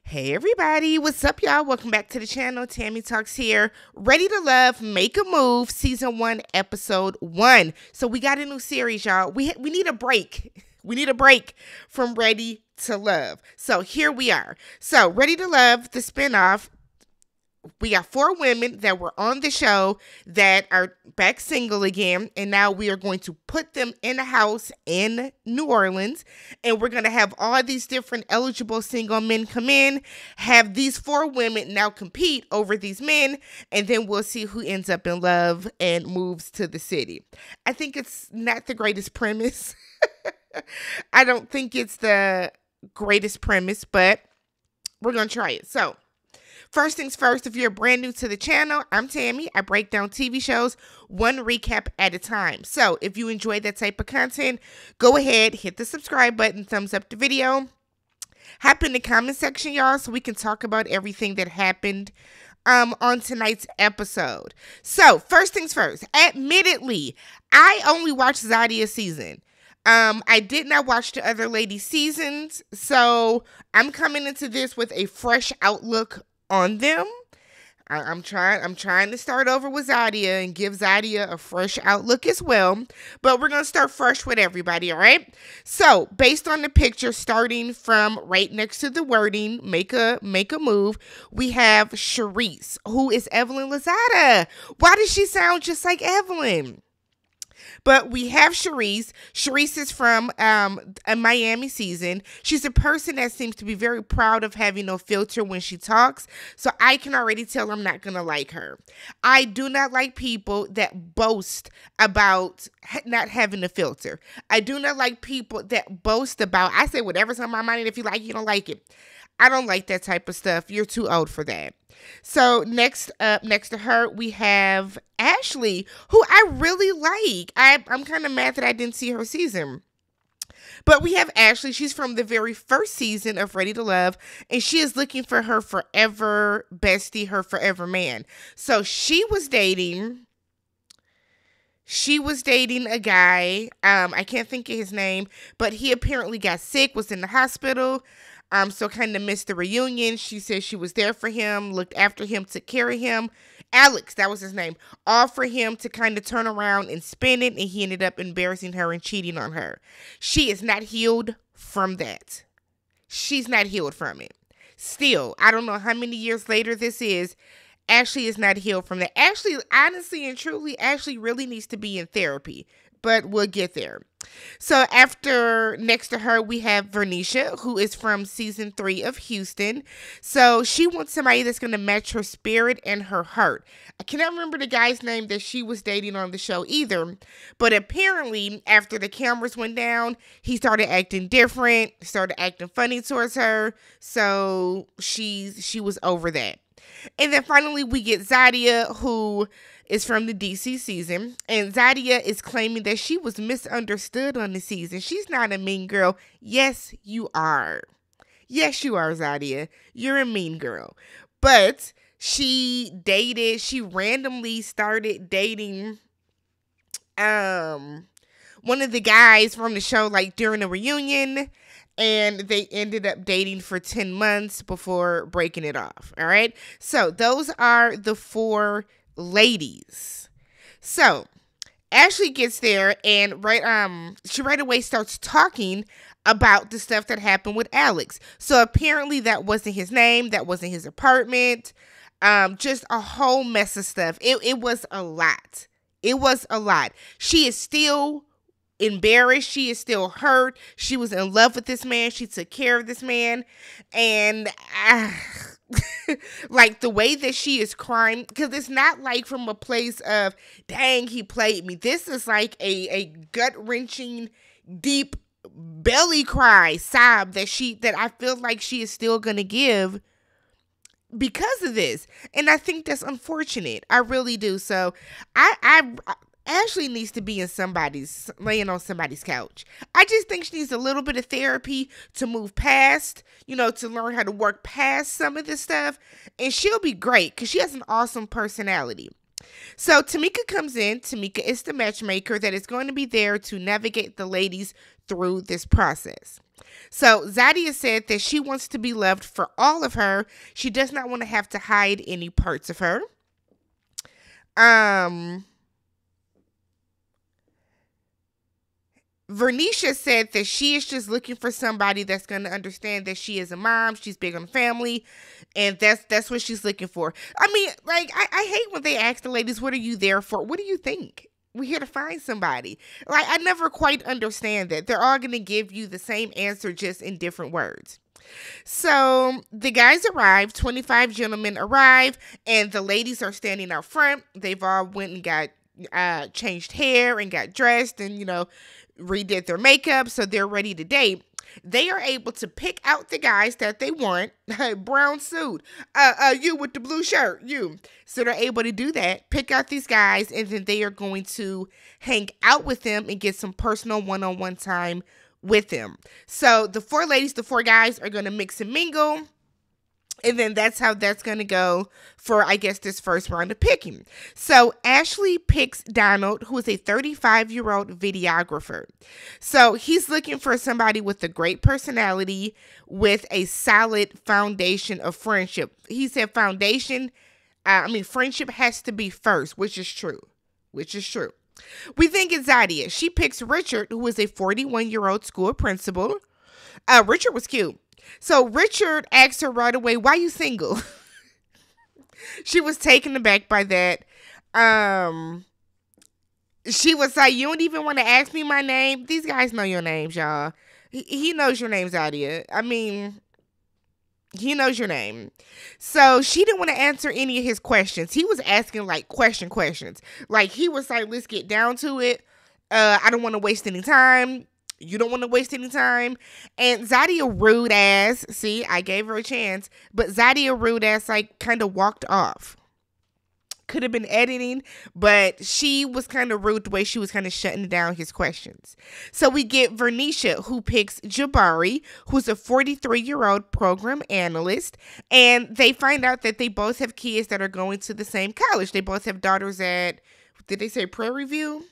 Hey everybody, what's up y'all? Welcome back to the channel. TammyTalks here. Ready to Love, Make a Move, Season 1, Episode 1. So we got a new series, y'all. We need a break. We need a break from Ready to Love. So here we are. So Ready to Love, the spinoff. We got 4 women that were on the show that are back single again, and now we are going to put them in a house in New Orleans, and we're going to have all these different eligible single men come in, have these 4 women now compete over these men, and then we'll see who ends up in love and moves to the city. I think it's not the greatest premise. I don't think it's the greatest premise, but we're going to try it. So, first things first, if you're brand new to the channel, I'm Tammy. I break down TV shows one recap at a time. So if you enjoy that type of content, go ahead, hit the subscribe button, thumbs up the video. Hop in the comment section, y'all, so we can talk about everything that happened on tonight's episode. So first things first, admittedly, I only watched Zadia's season. I did not watch the other ladies' seasons, so I'm coming into this with a fresh outlook on them. I'm trying to start over with Zadia and give Zadia a fresh outlook as well. But we're going to start fresh with everybody, all right? So, based on the picture, starting from right next to the wording, make a move, we have Charisse, who is Evelyn Lozada. Why does she sound just like Evelyn? But we have Charisse. Charisse is from a Miami season. She's a person that seems to be very proud of having no filter when she talks. So I can already tell I'm not going to like her. I do not like people that boast about not having a filter. I do not like people that boast about, I say whatever's on my mind, and if you like it, you don't like it. I don't like that type of stuff. You're too old for that. So next up, next to her, we have Ashlee, who I really like. I'm kind of mad that I didn't see her season. But we have Ashlee. She's from the very first season of Ready to Love, and she is looking for her forever bestie, her forever man. So she was dating a guy. I can't think of his name, but he apparently got sick, was in the hospital. So kind of missed the reunion. She said she was there for him, looked after him, took care of him. Alex, that was his name, all for him to kind of turn around and spin it, and he ended up embarrassing her and cheating on her. She is not healed from that. She's not healed from it. Still, I don't know how many years later this is. Ashlee is not healed from that. Ashlee, honestly and truly, Ashlee really needs to be in therapy, but we'll get there. So next to her, we have Vernisha, who is from season 3 of Houston. So she wants somebody that's going to match her spirit and her heart. I cannot remember the guy's name that she was dating on the show either. But apparently, after the cameras went down, he started acting different, started acting funny towards her. So she was over that. And then finally, we get Zadia, who is from the DC season. And Zadia is claiming that she was misunderstood on the season. She's not a mean girl. Yes, you are. Yes, you are, Zadia. You're a mean girl. But she randomly started dating one of the guys from the show, like during a reunion. And they ended up dating for 10 months before breaking it off. All right. So those are the 4 ladies. So Ashlee gets there and she right away starts talking about the stuff that happened with Alex. So apparently that wasn't his name. That wasn't his apartment. Just a whole mess of stuff. It was a lot. It was a lot. She is still embarrassed. She is still hurt. She was in love with this man. She took care of this man. And like the way that she is crying, because it's not like from a place of, dang, he played me. This is like a gut-wrenching, deep belly cry, sob that I feel like she is still going to give because of this. And I think that's unfortunate. I really do. So Ashlee needs to be laying on somebody's couch. I just think she needs a little bit of therapy to move past, to learn how to work past some of this stuff. And she'll be great because she has an awesome personality. So Tamika comes in. Tamika is the matchmaker that is going to be there to navigate the ladies through this process. So Zadia said that she wants to be loved for all of her. She does not want to have to hide any parts of her. Vernisha said that she is just looking for somebody that's going to understand that she is a mom. She's big on family, and that's what she's looking for. I mean, like, I hate when they ask the ladies, what are you there for? What do you think? We're here to find somebody. Like, I never quite understand that. They're all going to give you the same answer, just in different words. So the guys arrive, 25 gentlemen arrive, and the ladies are standing out front. They've all went and got changed hair and got dressed and, redid their makeup, so they're ready to date. They are able to pick out the guys that they want. Brown suit. You with the blue shirt. You. So they're able to do that. Pick out these guys, and then they are going to hang out with them and get some personal one-on-one time with them. So the four ladies, the four guys are going to mix and mingle. And then that's how that's going to go for, I guess, this first round of picking. So Ashlee picks Donald, who is a 35-year-old videographer. So he's looking for somebody with a great personality, with a solid foundation of friendship. He said friendship has to be first, which is true. We think it's Zadia. She picks Richard, who is a 41-year-old school principal. Richard was cute. So Richard asked her right away, why you single? She was taken aback by that. She was like, you don't even want to ask me my name? These guys know your names, y'all. He knows your name's Zadia. I mean, he knows your name. So she didn't want to answer any of his questions. He was asking like questions. Like he was like, let's get down to it. I don't want to waste any time. You don't want to waste any time. And Zadia rude ass, see, I gave her a chance, but Zadia rude ass like kind of walked off. Could have been editing, but she was kind of rude the way she was kind of shutting down his questions. So we get Vernisha, who picks Jabari, who's a 43-year-old program analyst, and they find out that they both have kids that are going to the same college. They both have daughters at, did they say Prairie View?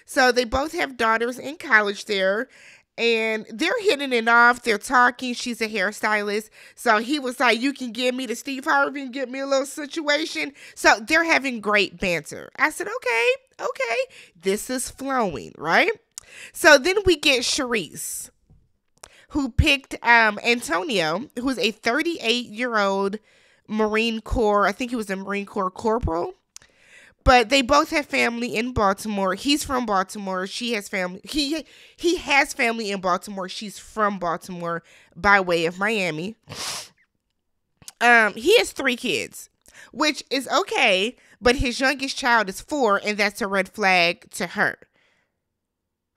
So they both have daughters in college there, and they're hitting it off. They're talking. She's a hairstylist. So he was like, you can give me the Steve Harvey and get me a little situation. So they're having great banter. I said, okay, this is flowing, right? So then we get Sharice, who picked Antonio, who's a 38-year-old Marine Corps. I think he was a Marine Corps corporal. But they both have family in Baltimore. He's from Baltimore. She has family. He has family in Baltimore. She's from Baltimore by way of Miami. He has 3 kids, which is okay. But his youngest child is 4, and that's a red flag to her.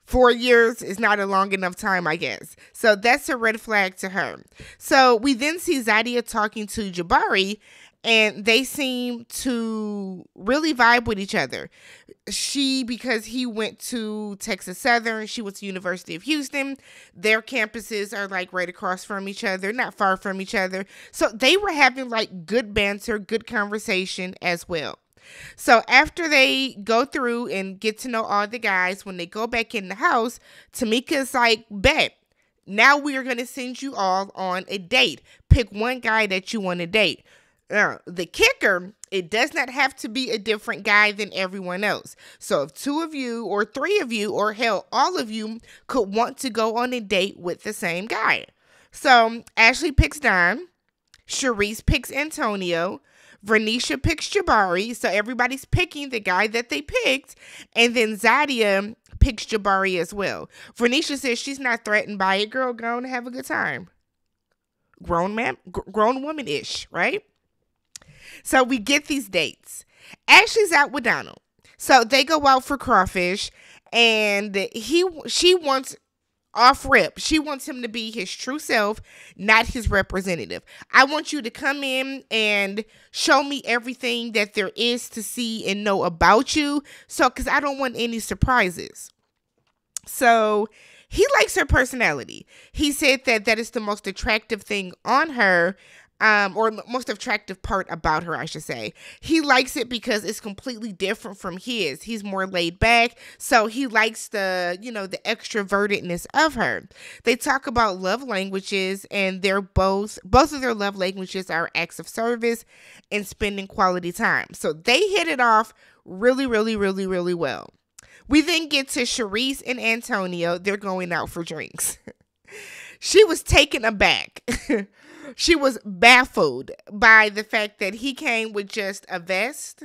4 years is not a long enough time, I guess. So that's a red flag to her. So we then see Zadia talking to Jabari, and they seem to really vibe with each other. Because he went to Texas Southern, she went to University of Houston. Their campuses are like right across from each other, not far from each other. So they were having like good banter, good conversation as well. So after they go through and get to know all the guys, when they go back in the house, Tamika's like, bet. Now we are going to send you all on a date. Pick one guy that you want to date. The kicker, it does not have to be a different guy than everyone else. So if 2 of you or 3 of you or hell, all of you could want to go on a date with the same guy. So Ashlee picks Don. Sharice picks Antonio. Vernisha picks Jabari. So everybody's picking the guy that they picked. And then Zadia picks Jabari as well. Vernisha says she's not threatened by it. Girl, go on and have a good time. Grown woman-ish, right? So we get these dates. Ashlee's out with Donald. So they go out for crawfish, and she wants off rip. She wants him to be his true self, not his representative. I want you to come in and show me everything that there is to see and know about you. So, because I don't want any surprises. So he likes her personality. He said that is the most attractive thing on her. or most attractive part about her, I should say. He likes it because it's completely different from his. He's more laid back, so he likes the extrovertedness of her. They talk about love languages, and they're both of their love languages are acts of service and spending quality time. So they hit it off really, really, really, really well. We then get to Charisse and Antonio. They're going out for drinks. She was taken aback. She was baffled by the fact that he came with just a vest.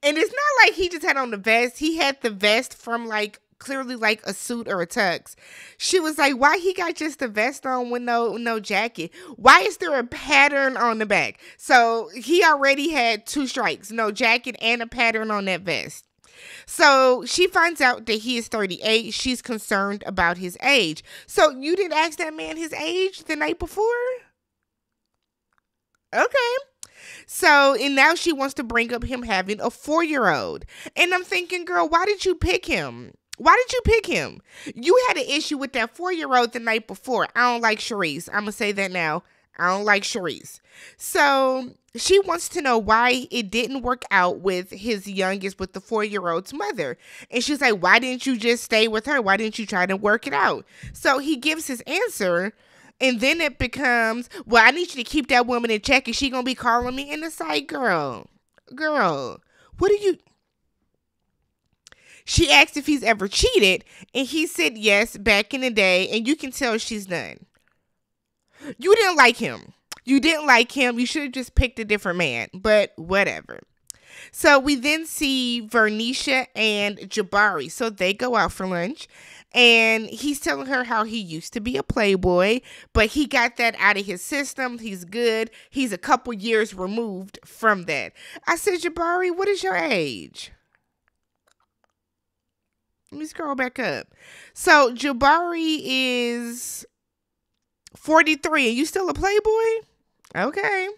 And it's not like he just had on the vest. He had the vest from clearly like a suit or a tux. She was like, why he got just a vest on with no jacket? Why is there a pattern on the back? So he already had 2 strikes, no jacket and a pattern on that vest. So she finds out that he is 38. She's concerned about his age. So you didn't ask that man his age the night before? Okay. So, and now she wants to bring up him having a 4-year-old. And I'm thinking, girl, why did you pick him? Why did you pick him? You had an issue with that 4-year-old the night before. I don't like Charisse. I'm going to say that now. I don't like Charisse. So she wants to know why it didn't work out with his youngest, with the 4-year-old's mother. And she's like, why didn't you just stay with her? Why didn't you try to work it out? So he gives his answer. And then it becomes, well, I need you to keep that woman in check. Is she going to be calling me? And it's like, girl, what are you? She asked if he's ever cheated. And he said yes, back in the day. And you can tell she's done. You didn't like him. You didn't like him. You should have just picked a different man, but whatever. So we then see Vernisha and Jabari. So they go out for lunch, and he's telling her how he used to be a playboy, but he got that out of his system. He's good. He's a couple years removed from that. I said, Jabari, what is your age? Let me scroll back up. So Jabari is 43, and you still a playboy? Okay.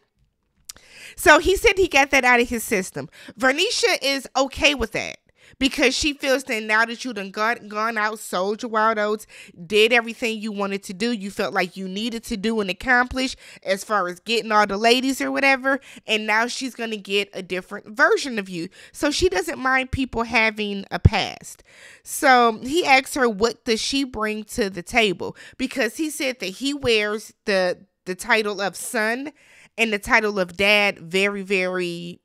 So he said he got that out of his system. Vernisha is okay with that because she feels that now that you done gone out, sold your wild oats, did everything you wanted to do, you felt like you needed to do and accomplish as far as getting all the ladies or whatever, and now she's going to get a different version of you. So she doesn't mind people having a past. So he asks her, what does she bring to the table? Because he said that he wears the title of son and the title of dad very, very,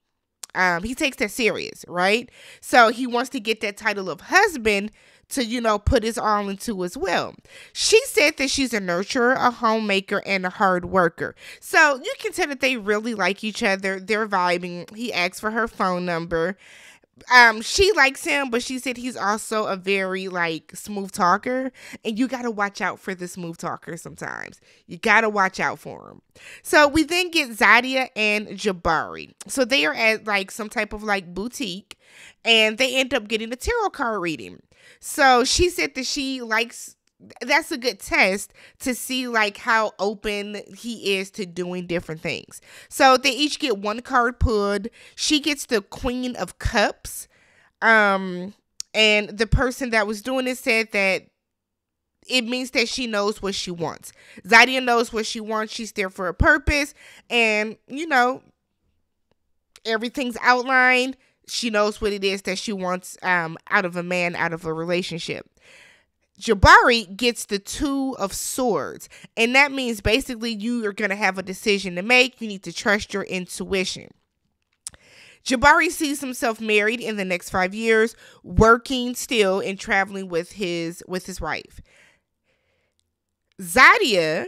he takes that serious, right? So he wants to get that title of husband to, put his all into as well. She said that she's a nurturer, a homemaker, and a hard worker. So you can tell that they really like each other. They're vibing. He asked for her phone number. She likes him, but she said he's also a very smooth talker, and you got to watch out for the smooth talker sometimes. You got to watch out for him. So we then get Zadia and Jabari. So they are at some type of boutique, and they end up getting a tarot card reading. So she said that she likes, that's a good test to see how open he is to doing different things. So they each get 1 card pulled. She gets the Queen of Cups. And the person that was doing it said that it means that she knows what she wants. Zadia knows what she wants. She's there for a purpose. And, everything's outlined. She knows what it is that she wants out of a man, out of a relationship. Jabari gets the 2 of Swords, and that means basically you are going to have a decision to make. You need to trust your intuition. Jabari sees himself married in the next 5 years, working still and traveling with his wife. Zadia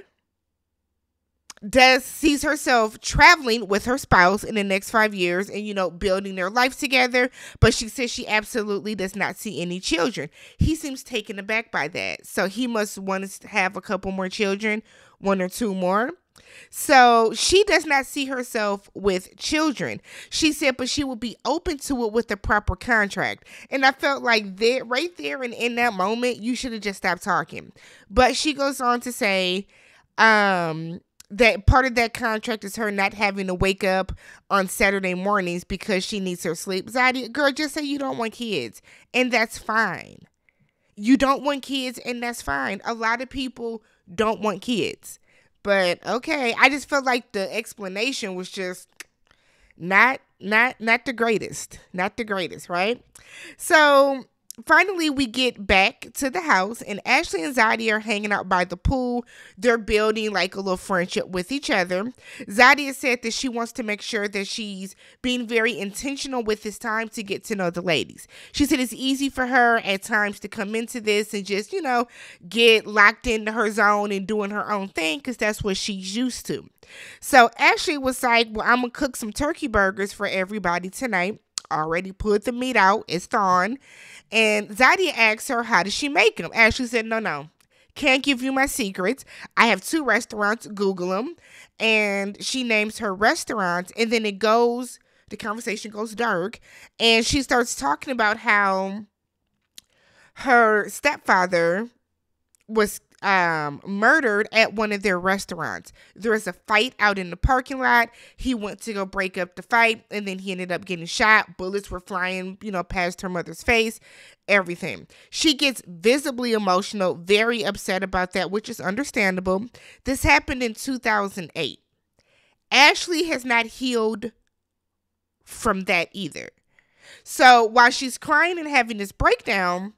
sees herself traveling with her spouse in the next 5 years and, building their life together. But she says she absolutely does not see any children. He seems taken aback by that. So he must want to have a couple more children, 1 or 2 more. So she does not see herself with children. She said, but she will be open to it with the proper contract. And I felt like that right there and in that moment, you should have just stopped talking. But she goes on to say, that part of that contract is her not having to wake up on Saturday mornings because she needs her sleep. Zadia, girl, just say you don't want kids, and that's fine. You don't want kids, and that's fine. A lot of people don't want kids. But okay, I just felt like the explanation was just not the greatest. Not the greatest, right? So finally, we get back to the house, and Ashlee and Zadie are hanging out by the pool. They're building like a little friendship with each other. Zadie has said that she wants to make sure that she's being very intentional with this time to get to know the ladies. She said it's easy for her at times to come into this and just, get locked into her zone and doing her own thing because that's what she's used to. So Ashlee was like, well, I'm going to cook some turkey burgers for everybody tonight. Already put the meat out. It's thawing. And Zadie asked her, how does she make them? Ashlee said, no. Can't give you my secrets. I have 2 restaurants. Google them. And she names her restaurants. And then the conversation goes dark. And she starts talking about how her stepfather was murdered at one of their restaurants. There was a fight out in the parking lot. He went to go break up the fight, and then he ended up getting shot. Bullets were flying, past her mother's face, everything. She gets visibly emotional, very upset about that, which is understandable. This happened in 2008. Ashlee has not healed from that either. So while she's crying and having this breakdown,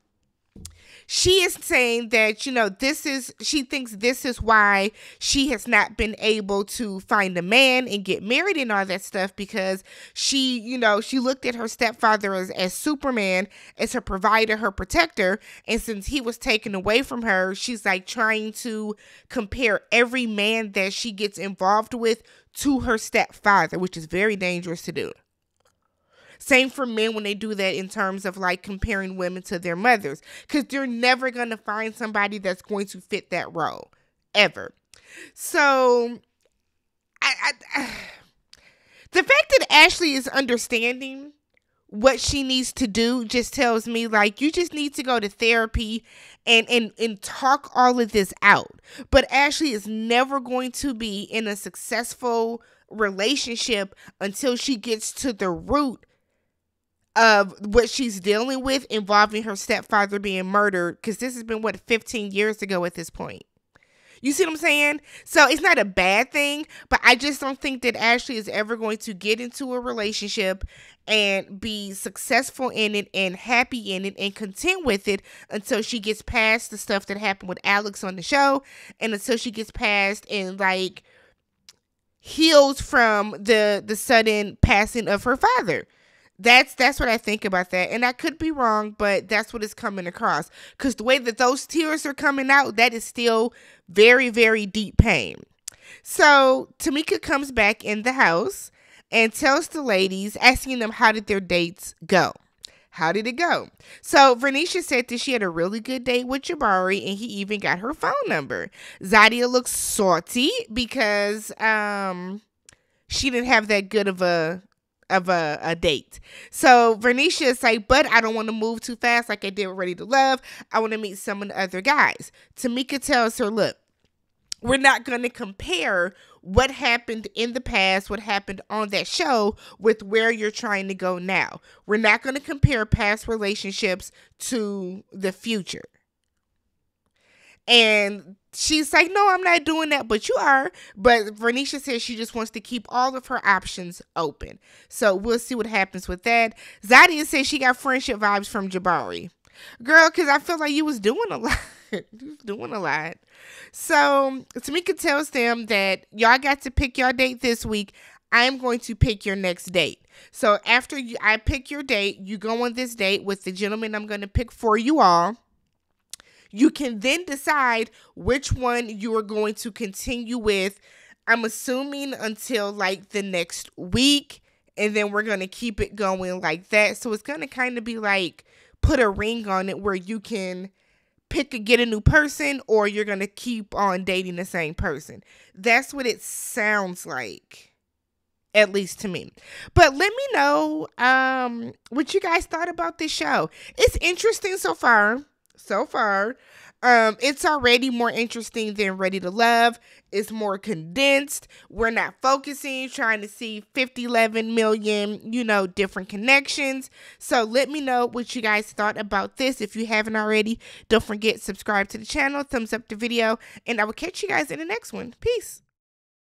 she is saying that, she thinks this is why she has not been able to find a man and get married and all that stuff, because she looked at her stepfather as Superman, as her provider, her protector. And since he was taken away from her, she's like trying to compare every man that she gets involved with to her stepfather, which is very dangerous to do. Same for men when they do that in terms of like comparing women to their mothers, because they're never going to find somebody that's going to fit that role ever. So the fact that Ashlee is understanding what she needs to do just tells me like you just need to go to therapy and talk all of this out. But Ashlee is never going to be in a successful relationship until she gets to the root of what she's dealing with involving her stepfather being murdered, because this has been 15 years ago at this point. You see what I'm saying? So it's not a bad thing, but I just don't think that Ashlee is ever going to get into a relationship and be successful in it and happy in it and content with it until she gets past the stuff that happened with Alex on the show, and until she gets past and like heals from the sudden passing of her father. That's what I think about that. And I could be wrong, but that's what is coming across. Because the way that those tears are coming out, that is still very, very deep pain. So Tamika comes back in the house and tells the ladies, asking them how did their dates go. How did it go? So Vernisha said that she had a really good date with Jabari, and he even got her phone number. Zadie looks salty because she didn't have that good of a date. So Vernisha is like, but I don't want to move too fast like I did with Ready to Love. I want to meet some of the other guys. Tamika tells her, look, we're not going to compare what happened in the past, what happened on that show, with where you're trying to go now. We're not going to compare past relationships to the future. And she's like, no, I'm not doing that, but you are. But Vernisha says she just wants to keep all of her options open. So we'll see what happens with that. Zadie says she got friendship vibes from Jabari. Girl, because I feel like you was doing a lot. You was doing a lot. So Tamika tells them that y'all got to pick your date this week. I'm going to pick your next date. So after I pick your date, you go on this date with the gentleman I'm going to pick for you all. You can then decide which one you are going to continue with, I'm assuming until like the next week. And then we're going to keep it going like that. So it's going to kind of be like put a ring on it where you can get a new person, or you're going to keep on dating the same person. That's what it sounds like, at least to me. But let me know what you guys thought about this show. It's interesting so far. It's already more interesting than Ready to Love. It's more condensed. We're not focusing, trying to see 11 million, different connections. So let me know what you guys thought about this. If you haven't already, don't forget, subscribe to the channel, thumbs up the video, and I will catch you guys in the next one. Peace.